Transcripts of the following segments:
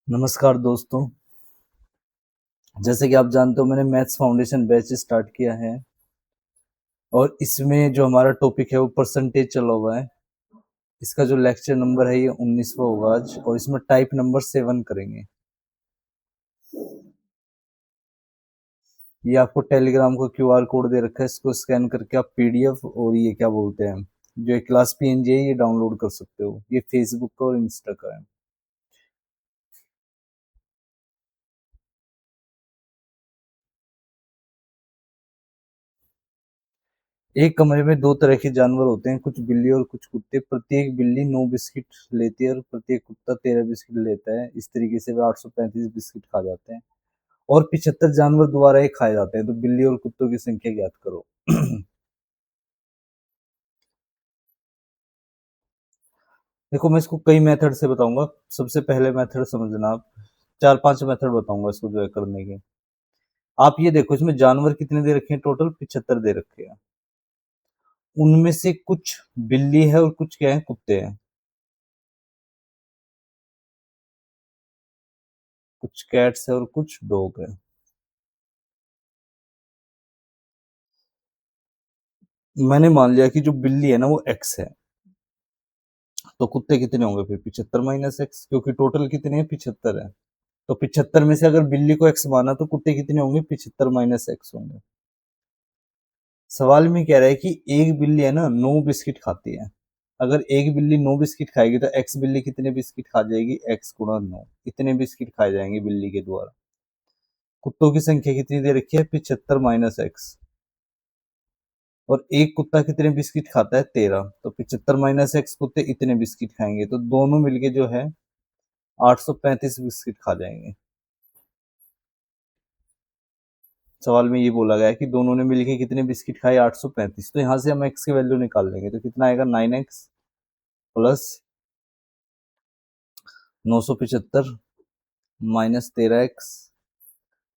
नमस्कार दोस्तों। जैसे कि आप जानते हो मैंने मैथ्स फाउंडेशन बैच स्टार्ट किया है और इसमें जो हमारा टॉपिक है वो परसेंटेज चला हुआ है। इसका जो लेक्चर नंबर है ये 19वां होगा आज और इसमें टाइप नंबर 7 करेंगे। ये आपको टेलीग्राम का क्यूआर कोड दे रखा है, इसको स्कैन करके आप पीडीएफ और ये क्या बोलते हैं जो एक क्लास पीएनजी है ये डाउनलोड कर सकते हो। ये फेसबुक का और इंस्टा का है। एक कमरे में दो तरह के जानवर होते हैं, कुछ बिल्ली और कुछ कुत्ते। प्रत्येक बिल्ली 9 बिस्किट लेती है और प्रत्येक कुत्ता 13 बिस्किट लेता है। इस तरीके से वे 835 बिस्किट खा जाते हैं और 75 जानवर दोबारा ही खाए जाते हैं। तो बिल्ली और कुत्तों की संख्या ज्ञात करो। देखो मैं इसको कई मेथड से बताऊंगा। सबसे पहले मेथड समझना आप। चार पांच मेथड बताऊंगा इसको जो है करने के। आप ये देखो इसमें जानवर कितने दे रखे हैं, टोटल 75 दे रखे हैं। उनमें से कुछ बिल्ली है और कुछ क्या है, कुत्ते हैं। कुछ कैट्स है और कुछ डॉग है। मैंने मान लिया कि जो बिल्ली है ना वो एक्स है। तो कुत्ते कितने होंगे फिर 75 माइनस एक्स, क्योंकि टोटल कितने हैं, 75 है। तो 75 में से अगर बिल्ली को एक्स माना तो कुत्ते कितने होंगे, 75 माइनस एक्स होंगे। सवाल में कह रहा है कि एक बिल्ली है ना 9 बिस्किट खाती है। अगर एक बिल्ली 9 बिस्किट खाएगी तो एक्स बिल्ली कितने बिस्किट खा जाएगी, एक्स गुणा 9, इतने बिस्किट खाए जाएंगे बिल्ली के द्वारा। कुत्तों की संख्या कितनी दे रखी है, 75 माइनस एक्स। और एक कुत्ता कितने बिस्किट खाता है, 13। तो 75 माइनस एक्स कुत्ते इतने बिस्किट खाएंगे, तो दोनों मिलके जो है 835 बिस्किट खा जाएंगे। सवाल में ये बोला गया है कि दोनों ने मिलके कितने बिस्किट खाए, 835। तो यहाँ से हम एक्स की वैल्यू निकाल लेंगे तो कितना आएगा, 9x प्लस 975 माइनस 13x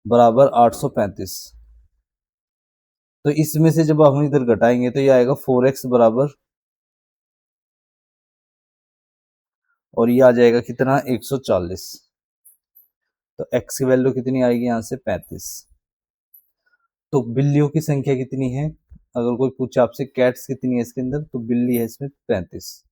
बराबर 835। तो इसमें से जब हम इधर घटाएंगे तो ये आएगा 4x बराबर, और ये आ जाएगा कितना, 140। तो x की वैल्यू कितनी आएगी यहाँ से, 35। तो बिल्लियों की संख्या कितनी है, अगर कोई पूछे आपसे कैट्स कितनी है इसके अंदर, तो बिल्ली है इसमें 35।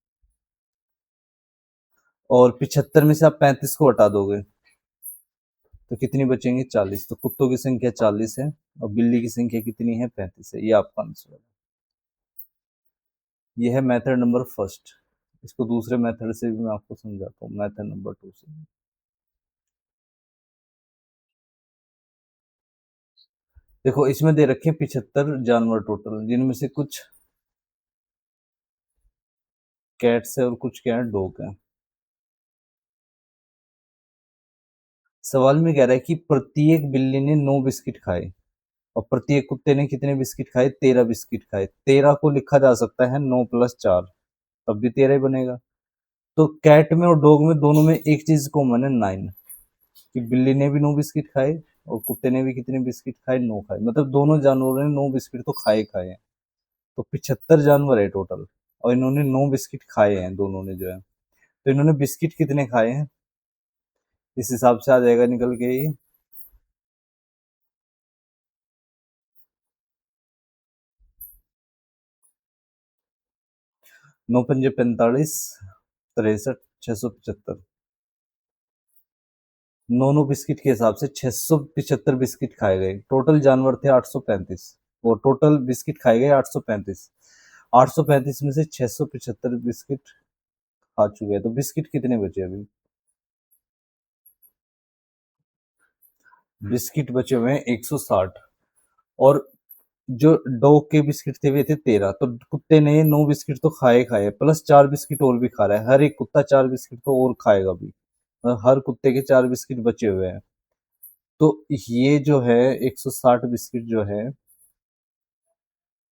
और 75 में से आप 35 को हटा दोगे तो कितनी बचेंगी, 40। तो कुत्तों की संख्या 40 है और बिल्ली की संख्या कितनी है, 35 है। ये आपका आंसर है। ये है मेथड नंबर फर्स्ट। इसको दूसरे मेथड से भी मैं आपको समझाता हूँ, मेथड नंबर 2 से। देखो इसमें दे रखे 75 जानवर टोटल, जिनमें से कुछ कैट्स है और कुछ क्या है, डॉग है। सवाल में कह रहा है कि प्रत्येक बिल्ली ने 9 बिस्किट खाए और प्रत्येक कुत्ते ने कितने बिस्किट खाए, 13 बिस्किट खाए। 13 को लिखा जा सकता है 9 प्लस 4, तब भी 13 ही बनेगा। तो कैट में और डॉग में दोनों में एक चीज कॉमन है, 9। कि बिल्ली ने भी 9 बिस्किट खाए और कुत्ते ने भी कितने बिस्किट खाए, 9 खाए। मतलब दोनों जानवरों ने 9 बिस्किट तो खाए खाए हैं। तो 75 जानवर है टोटल और इन्होंने 9 बिस्किट खाए हैं दोनों ने जो है। तो इन्होंने बिस्किट कितने खाए हैं, इस हिसाब से आ जाएगा निकल के ये। 9 पंजे 45, 63, 675। नौ नौ बिस्किट के हिसाब से 675 बिस्किट खाए गए। टोटल जानवर थे 835 और टोटल बिस्किट खाए गए 835। 835 में से 675 बिस्किट खा चुके हैं, तो बिस्किट कितने बचे अभी, बिस्किट बचे हुए हैं 160। और जो डॉग के बिस्किट थे वे थे 13। तो कुत्ते ने 9 बिस्किट तो खाए खाए प्लस 4 बिस्किट और भी खा रहा है। हर एक कुत्ता 4 बिस्किट तो और खाएगा भी, हर कुत्ते के 4 बिस्किट बचे हुए हैं। तो ये जो है 160 बिस्किट जो है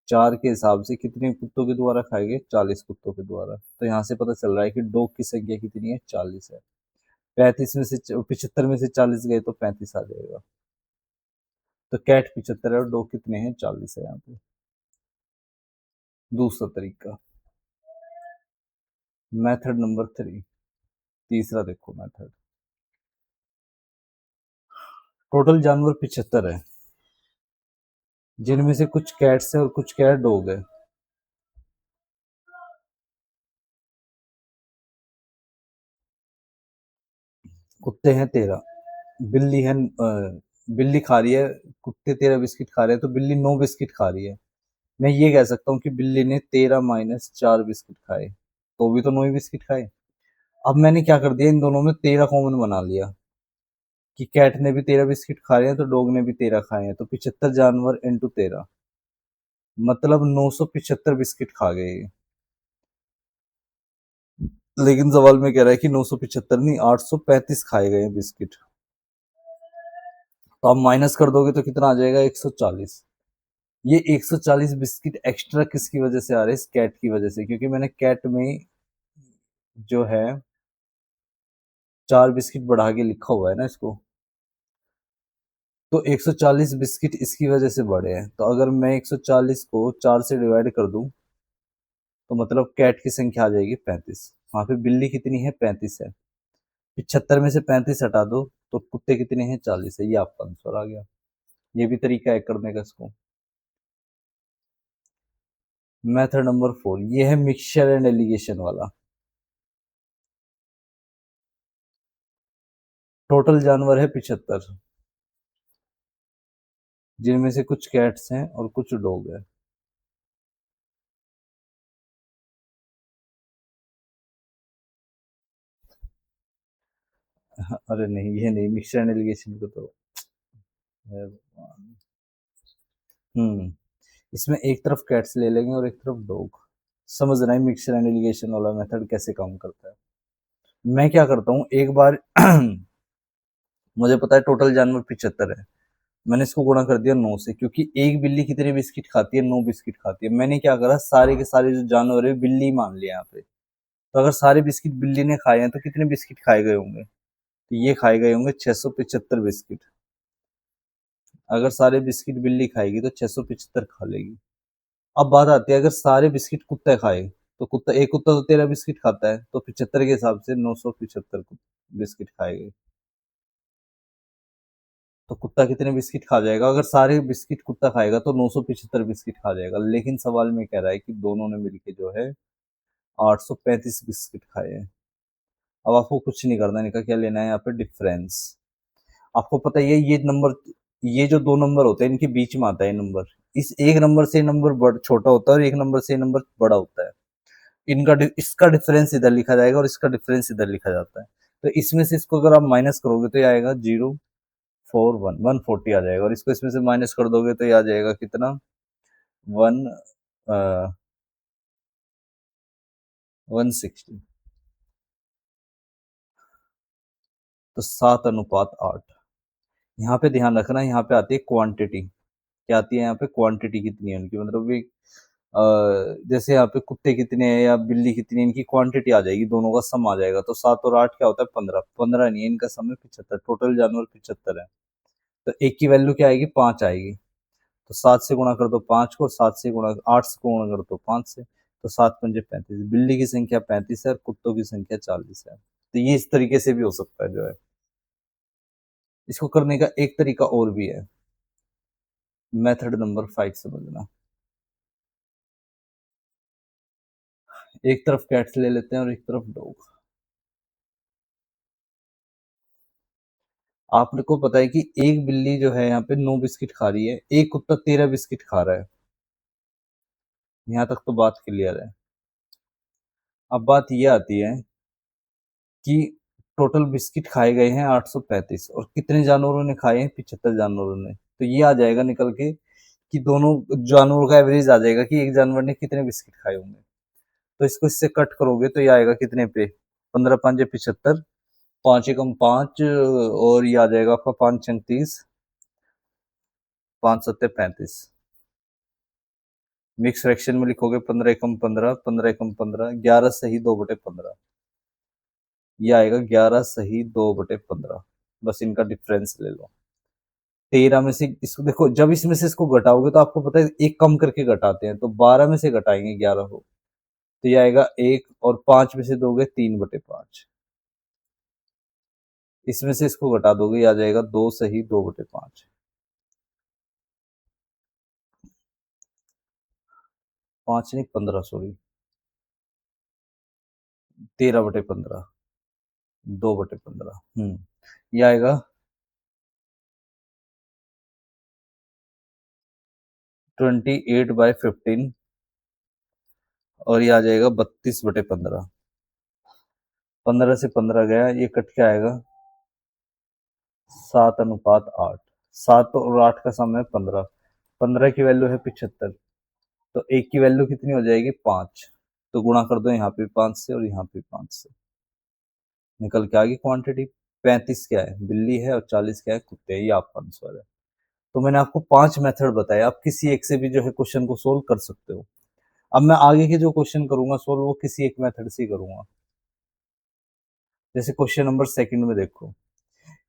4 के हिसाब से कितने कुत्तों के द्वारा खाए गए, 40 कुत्तों के द्वारा। तो यहाँ से पता चल रहा है कि डॉग की संख्या कितनी है, 40 है। 35 में से 75 में से 40 गए तो 35 आ जाएगा। तो कैट 75 है और डॉग कितने हैं, 40 है यहाँ पे। दूसरा तरीका, मेथड नंबर 3। तीसरा देखो मेथड। टोटल जानवर 75 है, जिनमें से कुछ कैट्स है और कुछ कैट डॉग है। कुत्ते हैं 13, बिल्ली है बिल्ली खा रही है, कुत्ते 13 बिस्किट खा रहे हैं, तो बिल्ली 9 बिस्किट खा रही है। मैं ये कह सकता हूँ कि बिल्ली ने 13 माइनस 4 बिस्किट खाए, तो भी तो 9 ही बिस्किट खाए। अब मैंने क्या कर दिया, इन दोनों में 13 कॉमन बना लिया कि कैट ने भी 13 बिस्किट खा रहे हैं, तो डॉग ने भी 13 खाए हैं, तो 75 जानवर इंटू 13, मतलब 975 बिस्किट खा गए ये। लेकिन सवाल में कह रहा है कि 975 नहीं, 835 खाए गए हैं बिस्किट। तो आप माइनस कर दोगे तो कितना आ जाएगा, 140। ये 140 बिस्किट एक्स्ट्रा किसकी वजह से आ रहे हैं, इस कैट की वजह से, क्योंकि मैंने कैट में जो है 4 बिस्किट बढ़ा के लिखा हुआ है ना इसको, तो 140 बिस्किट इसकी वजह से बढ़े हैं। तो अगर मैं 140 को 4 से डिवाइड कर दूं, तो मतलब कैट की संख्या आ जाएगी 35। वहां पे बिल्ली कितनी है, 35 है। 75 में से 35 हटा दो, तो कुत्ते कितने हैं, 40 है। ये आपका आंसर आ गया। ये भी तरीका है करने का इसको। मेथड नंबर 4, ये है मिक्सचर एंड एलिगेशन वाला। टोटल जानवर है 75, जिनमें से कुछ कैट्स हैं और कुछ डॉग है। अरे नहीं, ये नहीं, मिक्सचर एंड एलिगेशन को तो हम्म इसमें एक तरफ कैट्स ले लेंगे और एक तरफ डॉग। समझ रहे हैं मिक्सचर एंड एलिगेशन वाला मेथड कैसे काम करता है। मैं क्या करता हूँ, एक बार मुझे पता है टोटल जानवर 75 है, मैंने इसको गुणा कर दिया 9 से, क्योंकि एक बिल्ली कितने बिस्किट खाती है, 9 बिस्किट खाती है। मैंने क्या करा, सारे के सारे जो जानवर है बिल्ली मान लिया यहाँ पे। तो अगर सारे बिस्किट बिल्ली ने खाए हैं, तो कितने बिस्किट खाए गए होंगे, तो ये खाए गए होंगे 675 बिस्किट। अगर सारे बिस्किट बिल्ली खाएगी तो 675 खा लेगी। अब बात आती है, अगर सारे बिस्किट कुत्ता खाए, तो कुत्ता, एक कुत्ता तो 13 बिस्किट खाता है, तो 75 के हिसाब से 975 बिस्किट खाएगी। तो कुत्ता कितने बिस्किट खा जाएगा, अगर सारे बिस्किट कुत्ता खाएगा तो 975 बिस्किट खा जाएगा। लेकिन सवाल में कह रहा है कि दोनों ने मिलके जो है 835 बिस्किट खाए हैं। अब आपको कुछ नहीं करना है, इनका क्या लेना है यहाँ पे, डिफरेंस। आपको पता ही है ये नंबर, ये जो दो नंबर होते हैं इनके बीच में आता है नंबर। इस एक नंबर से नंबर बड़ छोटा होता है और एक नंबर से नंबर बड़ा होता है। इसका डिफरेंस इधर लिखा जाएगा और इसका डिफरेंस इधर लिखा जाता है। तो इसमें से इसको अगर आप माइनस करोगे तो ये आएगा 041, 140 आ जाएगा, और इसको इसमें से माइनस कर दोगे तो ये आ जाएगा कितना, वन 160। तो 7:8। यहाँ पे ध्यान रखना, यहाँ पे आती है क्वांटिटी। क्या आती है यहाँ पे, क्वांटिटी कितनी है उनकी, मतलब भी जैसे यहाँ पे कुत्ते कितने हैं या बिल्ली कितनी है, इनकी क्वांटिटी आ जाएगी, दोनों का सम आ जाएगा। तो 7 और 8 क्या होता है, 15। 15 नहीं है, इनका सम है 75, टोटल जानवर 75 है। तो एक की वैल्यू क्या आएगी, 5 आएगी। तो 7 से गुणा कर दो 5 को, 7 से गुणा 8 से गुणा कर दो 5 से, तो 7×5 = 35। बिल्ली की संख्या 35 है और कुत्तों की संख्या 40 है। तो ये इस तरीके से भी हो सकता है जो है। इसको करने का एक तरीका और भी है, मेथड नंबर 5 समझना। एक तरफ कैट्स ले लेते हैं और एक तरफ डॉग। आपने को पता है कि एक बिल्ली जो है यहाँ पे 9 बिस्किट खा रही है, एक कुत्ता 13 बिस्किट खा रहा है। यहाँ तक तो बात क्लियर है। अब बात ये आती है कि टोटल बिस्किट खाए गए हैं 835, और कितने जानवरों ने खाए हैं, 75 जानवरों ने। तो ये आ जाएगा निकल के कि दोनों जानवरों का एवरेज आ जाएगा कि एक जानवर ने कितने बिस्किट खाए होंगे। तो इसको इससे कट करोगे तो ये आएगा कितने पे, 15×5 = 75, 5 × 5 और ये आ जाएगा आपका 5×6 = 30, 5×7 = 35। मिक्स फ्रैक्शन में लिखोगे 15 × 15, 15 × 15, 11 सही 2/15। ये आएगा 11 सही 2/15। बस इनका डिफरेंस ले लो। 13 में से इसको देखो, जब इसमें से इसको घटाओगे तो आपको पता है एक कम करके घटाते हैं, तो 12 में से घटाएंगे 11 को, तो ये आएगा 1, और 5 में से दोगे 3/5। इसमें से इसको घटा दोगे, आ जाएगा 2 सही 2/5। 5 नहीं 15, सॉरी 13/15, 2/15। ये आएगा 28/15, और ये आ जाएगा 32/15। 15 से 15 गया, ये कट के आएगा 7:8। 7 और 8 का सम है 15। 15 की वैल्यू है 75, तो एक की वैल्यू कितनी हो जाएगी 5। तो गुणा कर दो यहाँ पे 5 से और यहाँ पे 5 से, निकल के आ गई क्वांटिटी। 35 क्या है, बिल्ली है, और 40 क्या है, कुत्ते हैं। ये आपका आंसर है। तो मैंने आपको 5 मेथड बताया, आप किसी एक से भी जो है क्वेश्चन को सोल्व कर सकते हो। अब मैं आगे के जो क्वेश्चन करूंगा सोल्व, वो किसी एक मेथड से ही करूंगा। जैसे क्वेश्चन नंबर सेकंड में देखो,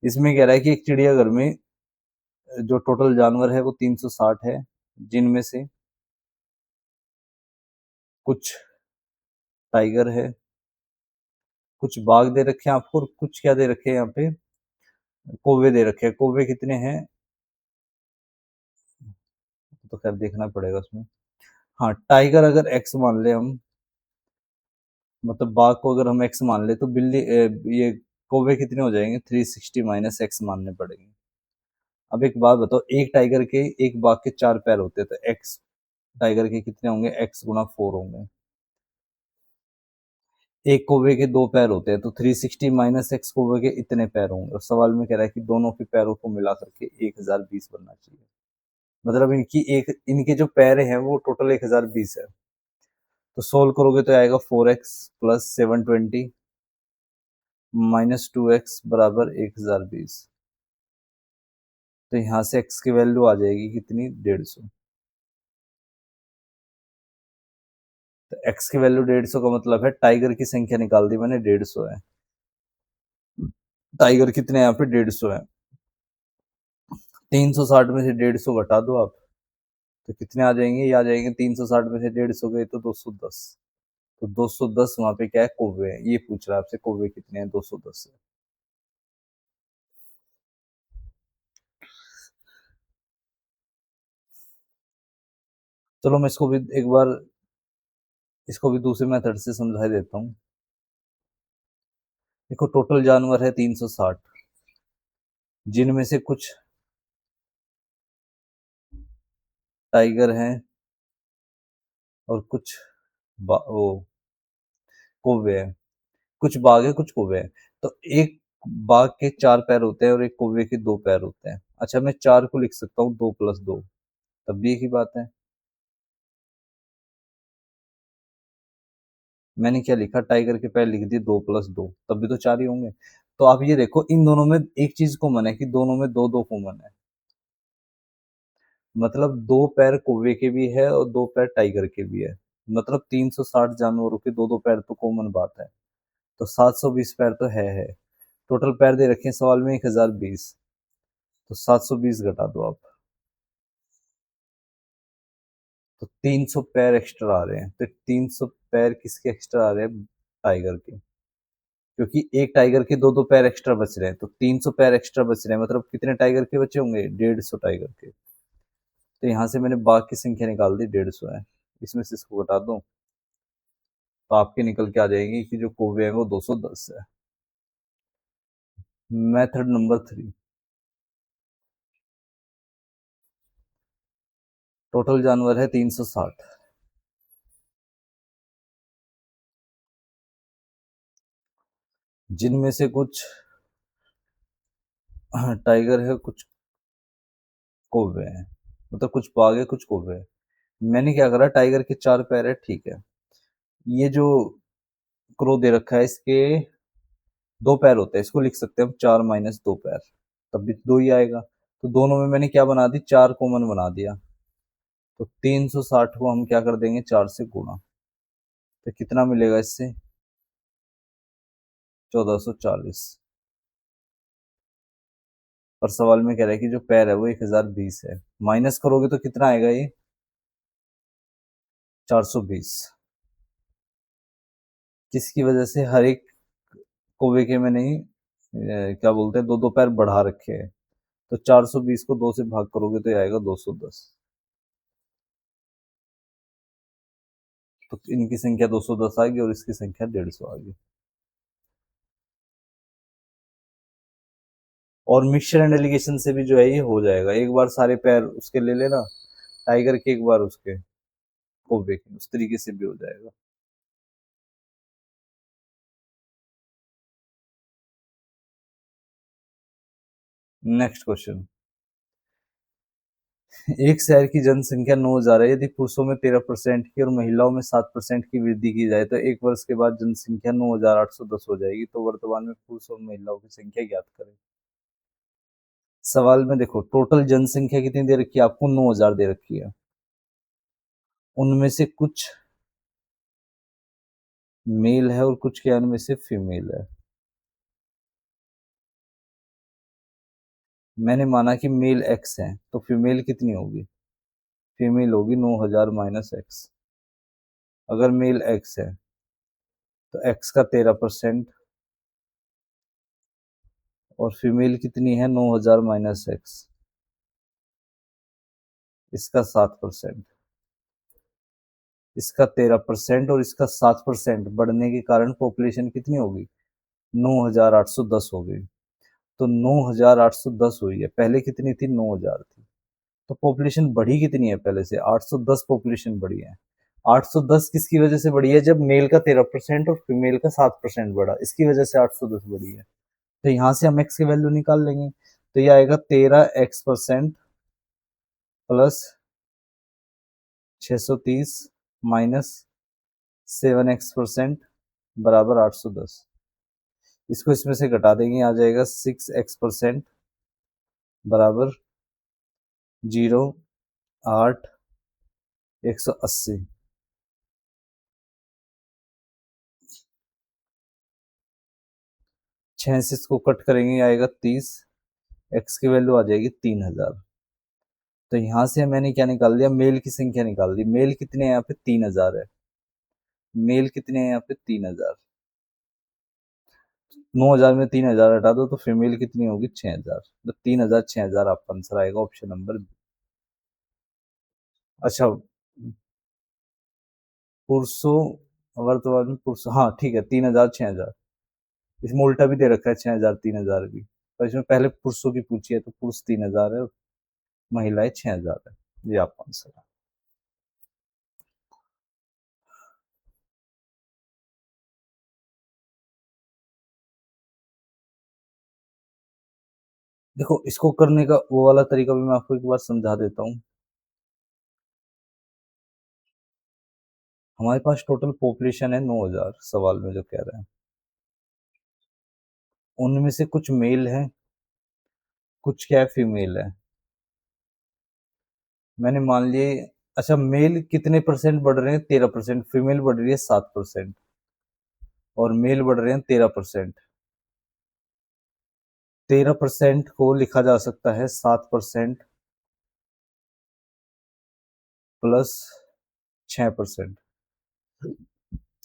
इसमें कह रहा है कि एक चिड़ियाघर में जो टोटल जानवर है वो 360 है, जिनमें से कुछ टाइगर है, कुछ बाघ दे रखे हैं आपको, और कुछ क्या दे रखे हैं यहाँ पे, कौवे दे रखे हैं। कौवे कितने हैं, तो खैर देखना पड़ेगा उसमें। हाँ, टाइगर अगर एक्स मान ले हम, मतलब बाघ को अगर हम एक्स मान ले, तो ये कौवे कितने हो जाएंगे, 360 माइनस एक्स मानने पड़ेंगे। अब एक बात बताओ, एक टाइगर के, एक बाघ के 4 पैर होते हैं, तो एक्स टाइगर के कितने होंगे, एक्स गुना 4 होंगे। एक कौवे के 2 पैर होते हैं, तो 360 माइनस एक्स कौवे के इतने पैर होंगे। और सवाल में कह रहा है कि दोनों के पैरों को मिला करके 1020 बनना चाहिए। मतलब इनके जो पैर हैं वो टोटल 1020 है। तो सोल्व करोगे तो आएगा 4x प्लस 720 माइनस 2x बराबर 1020। तो यहाँ से x की वैल्यू आ जाएगी कितनी, 150। तो x की वैल्यू 150 का मतलब है टाइगर की संख्या निकाल दी मैंने, 150 है। टाइगर कितने यहाँ पे, 150 है। 360 में से 150 घटा दो आप, तो कितने आ जाएंगे, ये आ जाएंगे 360 में से 150 गए तो 210। तो 210 वहां पे क्या है, कौवे है। ये पूछ रहा है आपसे कौवे कितने हैं, 210 है। चलो मैं इसको भी एक बार, इसको भी दूसरे मेथड से समझा देता हूँ। देखो टोटल जानवर है 360, जिनमें से कुछ टाइगर हैं और कुछ वो कौवे हैं। कुछ बाघ है, कुछ कौवे हैं। तो एक बाघ के 4 पैर होते हैं और एक कौवे के 2 पैर होते हैं। अच्छा, मैं 4 को लिख सकता हूँ 2+2, तब भी एक ही बात है। मैंने क्या लिखा, टाइगर के पैर लिख दिए 2+2, तब भी तो 4 ही होंगे। तो आप ये देखो, इन दोनों में एक चीज कॉमन है कि दोनों में दो दो कॉमन है। मतलब 2 पैर कौवे के भी है और 2 पैर टाइगर के भी है। मतलब 360 जानवरों के 2-2 पैर तो कॉमन बात है। तो 720 पैर तो है। टोटल पैर दे रखे हैं सवाल में 1020, तो 720 घटा दो आप, तो 300 पैर एक्स्ट्रा आ रहे हैं। तो 300 पैर किसके एक्स्ट्रा आ रहे हैं, टाइगर के। क्योंकि एक टाइगर के 2-2 पैर एक्स्ट्रा बच रहे हैं, तो 300 पैर एक्स्ट्रा बच रहे हैं, मतलब कितने टाइगर के बचे होंगे, 150 टाइगर के। तो यहाँ से मैंने बाघ की संख्या निकाल दी, 150 है। इसमें से इसको घटा दूं, तो आपके निकल के आ जाएगी कि जो कौवे हैं वो 210 है। मेथड नंबर 3, टोटल जानवर है 360, जिनमें से कुछ टाइगर है, कुछ कौवे हैं। मतलब कुछ बाघ है, कुछ कौवे है। मैंने क्या करा, टाइगर के 4 पैर है, ठीक है। ये जो क्रो दे रखा है, इसके 2 पैर होते हैं, इसको लिख सकते हैं हम 4 माइनस 2 पैर, तब भी 2 ही आएगा। तो दोनों में मैंने क्या बना दी, 4 कॉमन बना दिया। तो 360 को हम क्या कर देंगे, 4 से गुणा, तो कितना मिलेगा इससे, 1440। और सवाल में कह रहा है कि जो पैर है वो 1020 है। माइनस करोगे तो कितना आएगा ये, 420। किसकी वजह से, हर एक कौवे के में नहीं, क्या बोलते हैं, दो दो पैर बढ़ा रखे हैं। तो 420 को 2 से भाग करोगे तो ये आएगा 210। तो इनकी संख्या 210 आ गई और इसकी संख्या 150 आ गई। और मिक्सचर एंड एलिगेशन से भी जो है ये हो जाएगा, एक बार सारे पैर उसके ले लेना टाइगर के, एक बार उसके कोबे के, उस तरीके से भी हो जाएगा। Next question. एक शहर की जनसंख्या 9,000 है, यदि पुरुषों में 13% की और महिलाओं में 7% की वृद्धि की जाए तो एक वर्ष के बाद जनसंख्या 9,810 हो जाएगी। तो वर्तमान में पुरुषों और महिलाओं की संख्या ज्ञात करें। सवाल में देखो, टोटल जनसंख्या कितनी दे रखी है आपको, 9,000 दे रखी है। उनमें से कुछ मेल है और कुछ के में से फीमेल है। मैंने माना कि मेल एक्स है, तो फीमेल कितनी होगी, फीमेल होगी 9,000 माइनस एक्स। अगर मेल एक्स है तो एक्स का 13% और फीमेल कितनी है 9,000 माइनस एक्स, इसका 7%। इसका 13% और इसका 7% बढ़ने के कारण पॉपुलेशन कितनी होगी, 9,810 हो गई। तो 9,810 हुई है, पहले कितनी थी, 9,000 थी। तो पॉपुलेशन बढ़ी कितनी है पहले से, 810 पॉपुलेशन बढ़ी है। 810 किसकी वजह से बढ़ी है, जब मेल का 13% और फीमेल का 7% बढ़ा, इसकी वजह से 810 बढ़ी है। तो यहाँ से हम एक्स की वैल्यू निकाल लेंगे, तो ये आएगा 13x% प्लस 630 माइनस 7x% बराबर 810। इसको इसमें से घटा देंगे, आ जाएगा 6x% बराबर 0.8 180। 6 से इसको कट करेंगे आएगा 30, एक्स की वैल्यू आ जाएगी 3,000। तो यहां से मैंने क्या निकाल दिया, मेल की संख्या निकाल दी। मेल कितने हैं यहाँ पे, 3,000 है। मेल कितने हैं यहाँ पे, 3,000। 9,000 में 3,000 हटा दो तो फीमेल कितनी होगी, 6,000। तो 3,000 6,000 आपका आंसर आएगा, ऑप्शन नंबर बी। अच्छा, पुरुषों, वर्तमान में पुरुष, हाँ ठीक है, 3,000 6,000। इसमें उल्टा भी दे रखा है, 6,000 3,000 भी, पर इसमें पहले पुरुषों की पूछी है तो पुरुष 3,000 है, महिलाएं 6,000 है। ये आपका आंसर है। देखो, इसको करने का वो वाला तरीका भी मैं आपको एक बार समझा देता हूँ। हमारे पास टोटल पॉपुलेशन है 9,000, सवाल में जो कह रहे हैं, उनमें से कुछ मेल है, कुछ क्या है, फीमेल है। मैंने मान लिए, अच्छा मेल कितने परसेंट बढ़ रहे हैं, 13%, फीमेल बढ़ रही है 7%, और मेल बढ़ रहे हैं 13%। 13% को लिखा जा सकता है 7% प्लस 6%,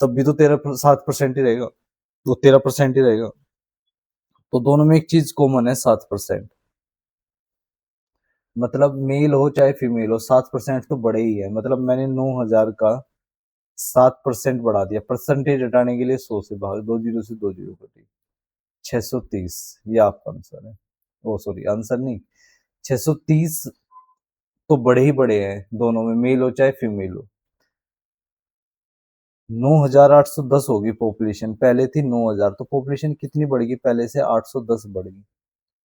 तब भी तो 7% ही रहेगा, तो 13% ही रहेगा। तो दोनों में एक चीज कॉमन है, 7%। मतलब मेल हो चाहे फीमेल हो, 7% तो बड़े ही है। मतलब मैंने 9,000 का 7% बढ़ा दिया, परसेंटेज हटाने के लिए 100 से भाग, 2 जीरो से 2 जीरो कटी, 630। ये आपका आंसर है। ओ सॉरी, आंसर नहीं, 630 तो बड़े ही बड़े हैं, दोनों में, मेल हो चाहे फीमेल हो। 9,810 होगी पॉपुलेशन, पहले थी 9,000, तो पॉपुलेशन कितनी बढ़ेगी, पहले से 810 बढ़ेगी।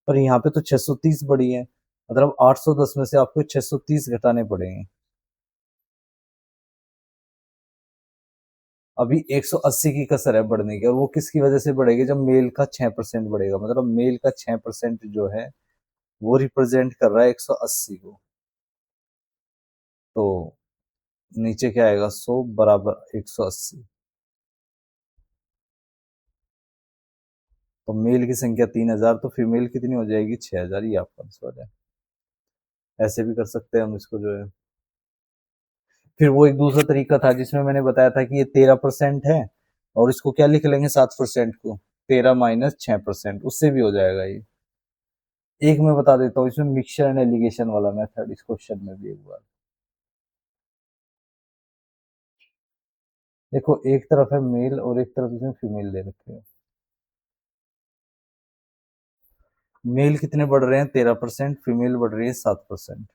पर यहाँ पे तो 630 बढ़ी है, मतलब 810 में से आपको 630 घटाने पड़ेंगे। अभी 180 की कसर है बढ़ने की, और वो किसकी वजह से बढ़ेगी, जब मेल का 6% बढ़ेगा। मतलब मेल का 6% जो है वो रिप्रेजेंट कर रहा है 180 को। तो नीचे क्या आएगा, 100 बराबर 180। तो मेल की संख्या 3,000, तो फीमेल कितनी हो जाएगी, 6,000। ये आपका आंसर है। ऐसे भी कर सकते हैं हम इसको जो है। फिर वो एक दूसरा तरीका था जिसमें मैंने बताया था कि ये 13% है, और इसको क्या लिख लेंगे, 7% को, 13 - 6%, उससे भी हो जाएगा ये। एक मैं बता देता हूँ इसमें मिक्सचर एंड एलिगेशन वाला मेथड इस क्वेश्चन में भी एक बार देखो, एक तरफ है मेल और एक तरफ इसमें फीमेल दे रखे हैं। मेल कितने बढ़ रहे हैं? 13%, फीमेल बढ़ रही है 7%।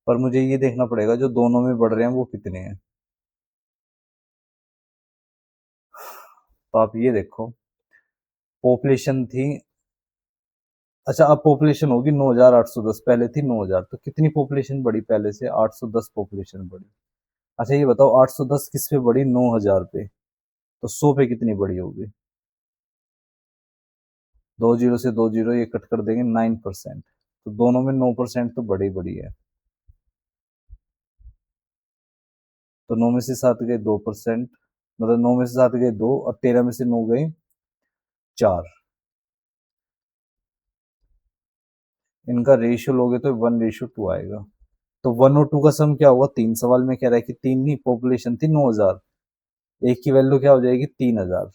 पर मुझे ये देखना पड़ेगा जो दोनों में बढ़ रहे हैं वो कितने हैं। तो आप ये देखो, पॉपुलेशन थी, अच्छा अब पॉपुलेशन होगी 9,810, पहले थी 9,000, तो कितनी पॉपुलेशन बढ़ी पहले से? 810 पॉपुलेशन बढ़ी। अच्छा ये बताओ 810 किस पे बढ़ी? 9,000 पे। तो 100 पे कितनी बढ़ी होगी? 2 जीरो से 2 जीरो ये कट कर देंगे, 9%। तो दोनों में 9% तो बढ़ी बढ़ी है। तो 9 में से 7 गए 2%, मतलब 9 में से 7 गए 2, और 13 में से 9 गए 4। इनका रेशियो लोगे तो 1:2 आएगा। तो 1 और 2 का सम क्या होगा? 3। सवाल में कह रहा है कि 3 नहीं, पॉपुलेशन थी 9,000, एक की वैल्यू क्या हो जाएगी? 3,000।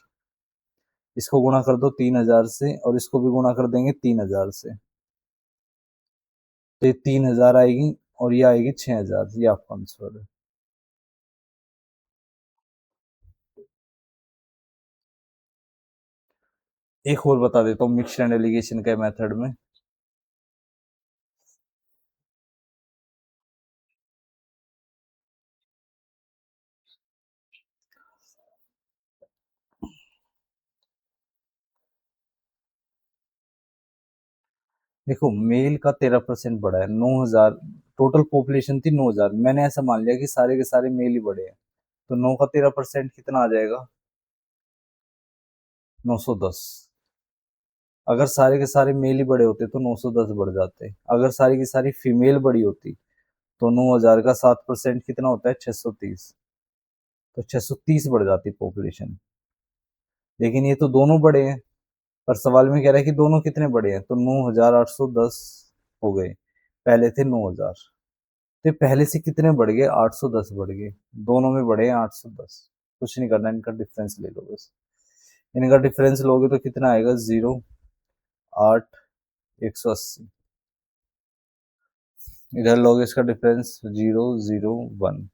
इसको गुणा कर दो 3,000 से, और इसको भी गुणा कर देंगे 3,000 से, तो ये 3,000 आएगी और ये आएगी 6,000। ये आपका आंसर है। एक और बता देता हूँ मिक्सड एंड एलिगेशन के मेथड में। देखो मेल का 13% बढ़ा है, 9,000, टोटल पॉपुलेशन थी 9,000, मैंने ऐसा मान लिया कि सारे के सारे मेल ही बढ़े हैं, तो 9 का 13% कितना आ जाएगा? 910। अगर सारे के सारे मेल ही बड़े होते तो 910 बढ़ जाते, अगर सारी की सारी फीमेल बड़ी होती तो 9,000 का 7% कितना होता है? 630। तो 630 बढ़ जाती पॉपुलेशन। लेकिन ये तो दोनों बड़े हैं, पर सवाल में कह रहा है कि दोनों कितने बड़े हैं, तो 9,810 हो गए, पहले थे 9,000। तो पहले से कितने बढ़ गए? 810 बढ़ गए, दोनों में बढ़े हैं 810। कुछ नहीं करना, इनका डिफरेंस ले लो बस। इनका डिफरेंस लोगे तो कितना आएगा? 0, 8, 180। इधर लोगे इसका डिफरेंस 0, 0, 1।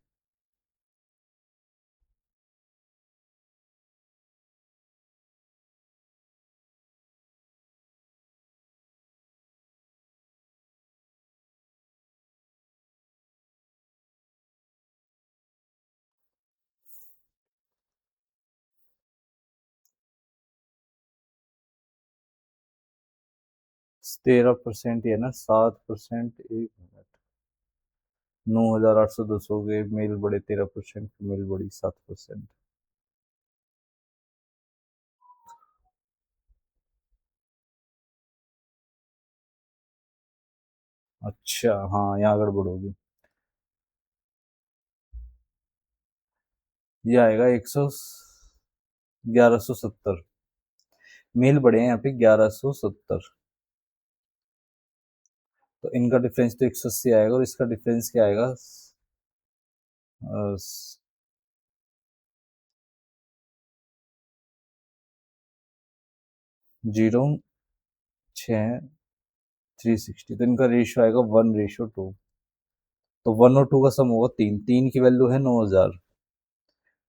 %13 है ना, 7%, 1 मिनट। 9,810 हो गए, मेल बढ़े 13%, फीमेल बढ़ी 7%। अच्छा हाँ, यहाँ गड़बड़ होगी। ये आएगा 1170। मेल बढ़े हैं यहाँ पे 1170, तो इनका डिफरेंस तो 180 आएगा, और इसका डिफरेंस क्या आएगा? 0, 6, 360। तो इनका रेशियो आएगा 1:2। तो 1 और 2 का सम होगा 3, 3 की वैल्यू है 9,000,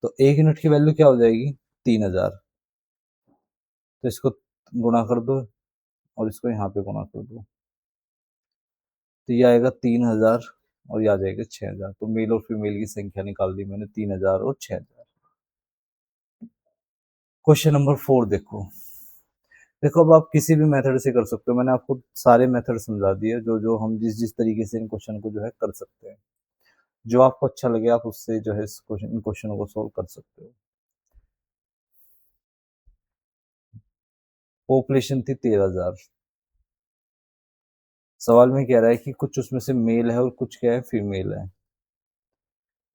तो 1 यूनिट की वैल्यू क्या हो जाएगी? 3,000। तो इसको गुणा कर दो और इसको यहाँ पे गुणा कर दो, तो ये आएगा 3,000 और ये आ जाएगा 6,000। तो मेल और फीमेल की संख्या निकाल दी मैंने, 3,000 और 6,000। क्वेश्चन नंबर 4 देखो। देखो अब आप किसी भी मेथड से कर सकते हो, मैंने आपको सारे मेथड समझा दिए जो जो हम जिस जिस तरीके से इन क्वेश्चन को जो है कर सकते हैं। जो आपको अच्छा लगे आप उससे जो है इन क्वेश्चनों को सोल्व कर सकते हो। पॉपुलेशन थी 13,000। सवाल में कह रहा है कि कुछ उसमें से मेल है और कुछ क्या है? फीमेल है।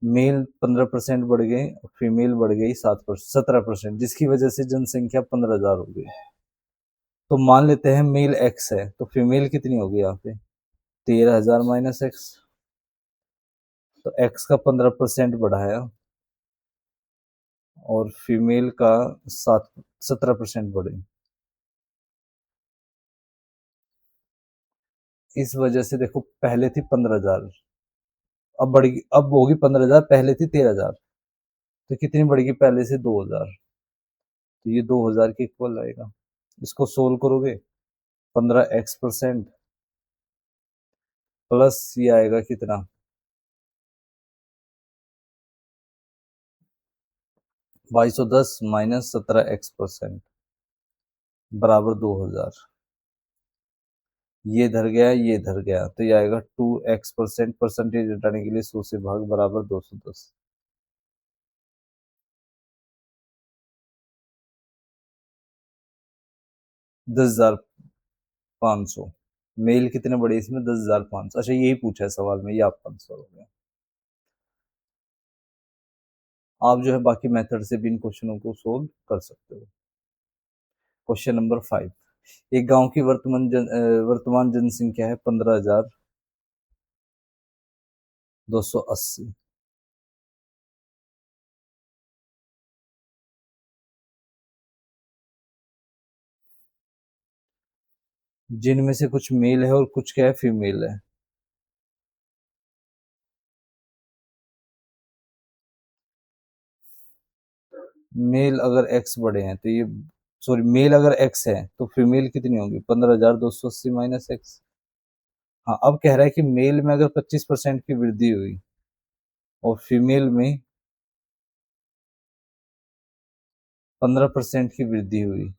मेल 15% बढ़ गए, फीमेल बढ़ गई 17%, जिसकी वजह से जनसंख्या 15,000 हो गई। तो मान लेते हैं मेल एक्स है, तो फीमेल कितनी होगी यहाँ पे? 13,000 माइनस एक्स। तो एक्स का 15% बढ़ाया, और फीमेल का 17% बढ़े। इस वजह से देखो पहले थी 15,000, अब बढ़ गई, अब होगी 15,000, पहले थी 13,000, तो कितनी बढ़ेगी पहले से 2,000, तो ये 2,000 के इक्वल आएगा। इसको सोल्व करोगे 15x% प्लस ये आएगा कितना 2210 माइनस 17x% बराबर 2,000। ये धर गया, ये धर गया, तो ये आएगा 2x%, परसेंटेज हटाने के लिए 100 से भाग बराबर 210। 10,500। मेल कितने बड़े इसमें 10,500। अच्छा यही पूछा है सवाल में, ये आपका आंसर हो गया। आप जो है बाकी मेथड से भी इन क्वेश्चनों को सोल्व कर सकते हो। क्वेश्चन नंबर 5, एक गांव की वर्तमान जनसंख्या है 15,280। जिनमें से कुछ मेल है और कुछ क्या है फीमेल है। मेल अगर एक्स बड़े हैं तो ये, सॉरी मेल अगर एक्स है तो फीमेल कितनी होगी 15,280 माइनस एक्स। हाँ अब कह रहा है कि मेल में अगर 25% की वृद्धि हुई और फीमेल में 15% की वृद्धि हुई,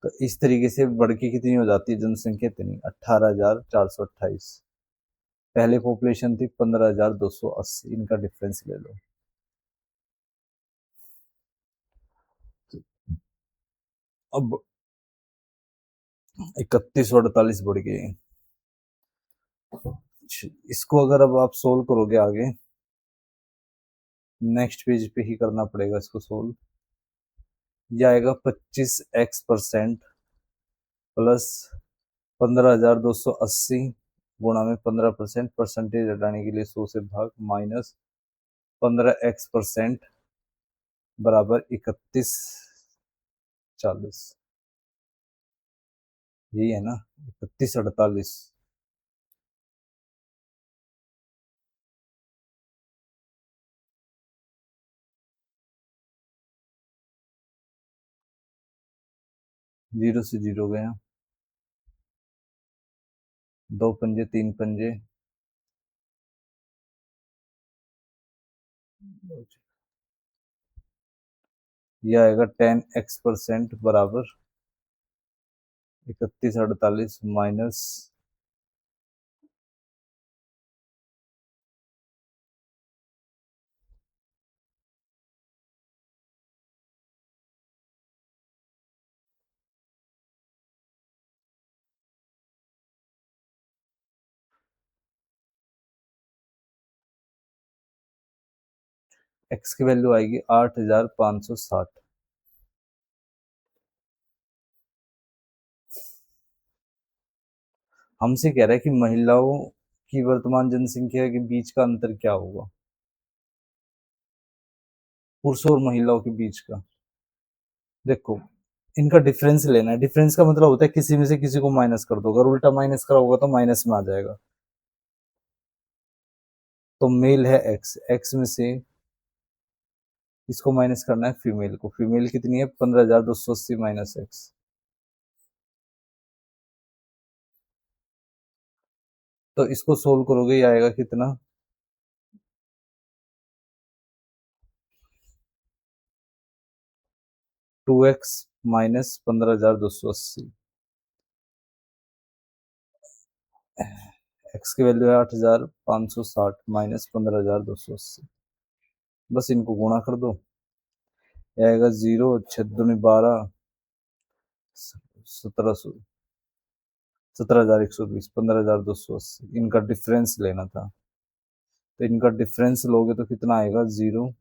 तो इस तरीके से बढ़ के कितनी हो जाती है जनसंख्या, इतनी 18,428। पहले पॉपुलेशन थी 15,280, इनका डिफरेंस ले लो। अब 3148 बढ़ गए। इसको अगर अब आप सोल्व करोगे आगे, नेक्स्ट पेज पे ही करना पड़ेगा इसको सोल्व। ये आएगा 25x% प्लस 15,280 गुणा में 15%, परसेंटेज हटाने के लिए 100 से भाग माइनस 15x% बराबर 3140। यही है ना 3148। 0 से 0 गया, 2 पंजे 3 पंजे, यह आएगा 10x% बराबर 3148 माइनस x की वैल्यू आएगी 8,560। हमसे कह रहा है कि महिलाओं की वर्तमान जनसंख्या के बीच का अंतर क्या होगा, पुरुषों और महिलाओं के बीच का। देखो इनका डिफरेंस लेना है। डिफरेंस का मतलब होता है किसी में से किसी को माइनस कर दो, अगर उल्टा माइनस करा होगा तो माइनस में आ जाएगा। तो मेल है एक्स, एक्स में से इसको माइनस करना है फीमेल को। फीमेल कितनी है 15,280 माइनस एक्स। तो इसको सोल्व करोगे ये आएगा कितना 2x माइनस 15,280। एक्स की वैल्यू है 8,560 माइनस 15,280। बस इनको गुणा कर दो, ये आएगा 0 6 12 1700 17,120 15,280। इनका डिफरेंस लेना था, तो इनका डिफरेंस लोगे तो कितना आएगा 0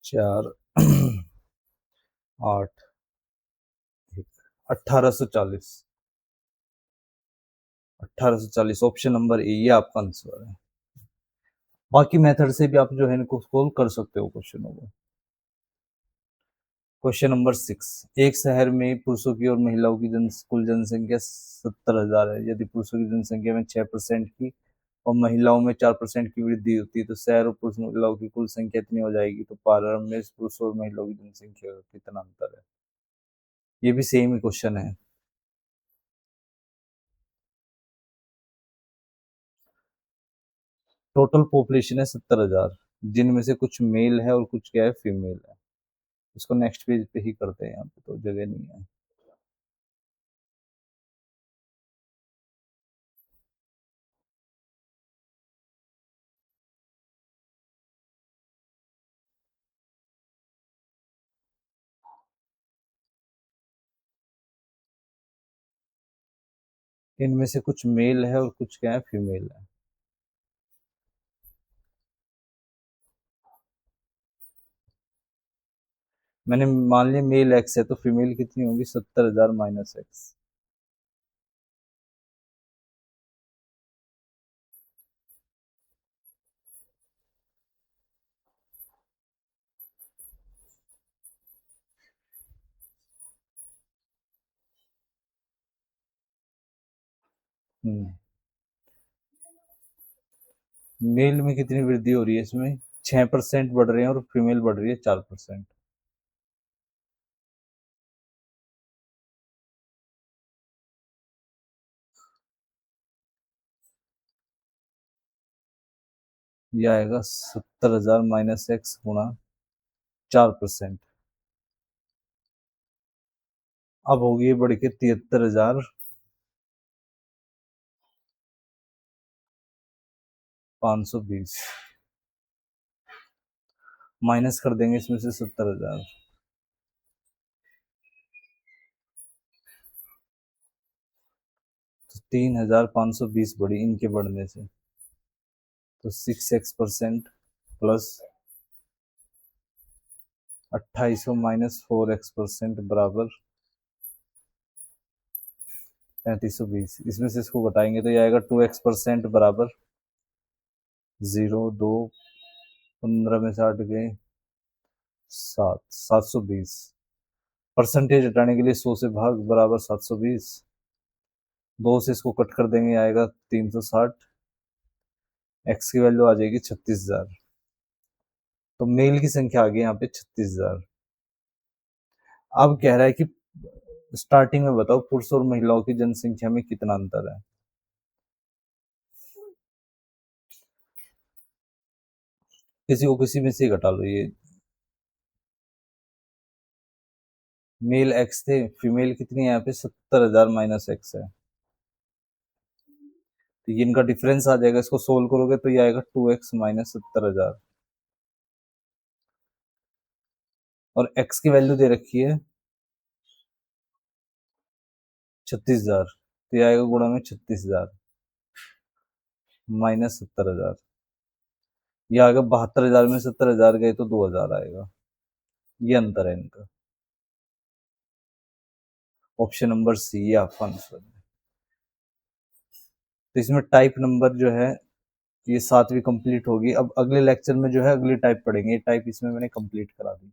4 8 1840। 1840, ऑप्शन नंबर ए, ये आपका आंसर है। बाकी मेथड से भी आप जो है इनको सोल्व कर सकते हो क्वेश्चनों को। क्वेश्चन नंबर 6, एक शहर में पुरुषों की और महिलाओं की कुल जनसंख्या 70,000 है। यदि पुरुषों की जनसंख्या में 6% की और महिलाओं में 4% की वृद्धि होती है तो शहर और पुरुष महिलाओं की कुल संख्या इतनी हो जाएगी। तो प्रारंभ में पुरुषों और महिलाओं की जनसंख्या का कितना अंतर है? ये भी सेम ही क्वेश्चन है। टोटल पॉपुलेशन है 70,000, जिनमें से कुछ मेल है और कुछ क्या है, फीमेल है। इसको नेक्स्ट पेज पे ही करते हैं, यहाँ पे तो जगह नहीं है। इनमें से कुछ मेल है और कुछ क्या है, फीमेल है। मैंने मान लिया मेल एक्स है तो फीमेल कितनी होगी, 70,000 माइनस एक्स। मेल में कितनी वृद्धि हो रही है इसमें, 6% बढ़ रहे हैं और फीमेल बढ़ रही है 4%। यह आएगा 70,000 माइनस एक्स गुणा 4%। अब होगी बढ़ के 73,520। माइनस कर देंगे इसमें से 70,000, तो 3,520 बढ़ी इनके बढ़ने से। तो 6x% प्लस 2800 माइनस 4x% बराबर 3520। इसमें से इसको घटाएंगे तो ये आएगा 2x% बराबर 0, 2, 15 में से 8 गए 7, 720। परसेंटेज हटाने के लिए 100 से भाग बराबर 720। 2 से इसको कट कर देंगे, आएगा 360। एक्स की वैल्यू आ जाएगी 36,000। तो मेल की संख्या आ गई यहाँ पे 36,000। अब कह रहा है कि स्टार्टिंग में बताओ पुरुष और महिलाओं की जनसंख्या में कितना अंतर है। किसी को किसी में से घटा लो। ये मेल एक्स थे, फीमेल कितनी है यहाँ पे, 70,000 माइनस एक्स है। तो ये इनका डिफरेंस आ जाएगा, इसको सोल्व करोगे तो ये आएगा 2x माइनस 70,000। और x की वैल्यू दे रखी है 36,000, तो ये आएगा गुणा में 36,000 माइनस 70,000। ये आएगा 72,000 में 70,000 गए तो 2,000 आएगा। ये अंतर है इनका। ऑप्शन नंबर सी, ये आपका आंसर है। तो इसमें टाइप नंबर जो है ये 7वीं कंप्लीट होगी। अब अगले लेक्चर में जो है अगली टाइप पढ़ेंगे। ये टाइप इसमें मैंने कंप्लीट करा दी।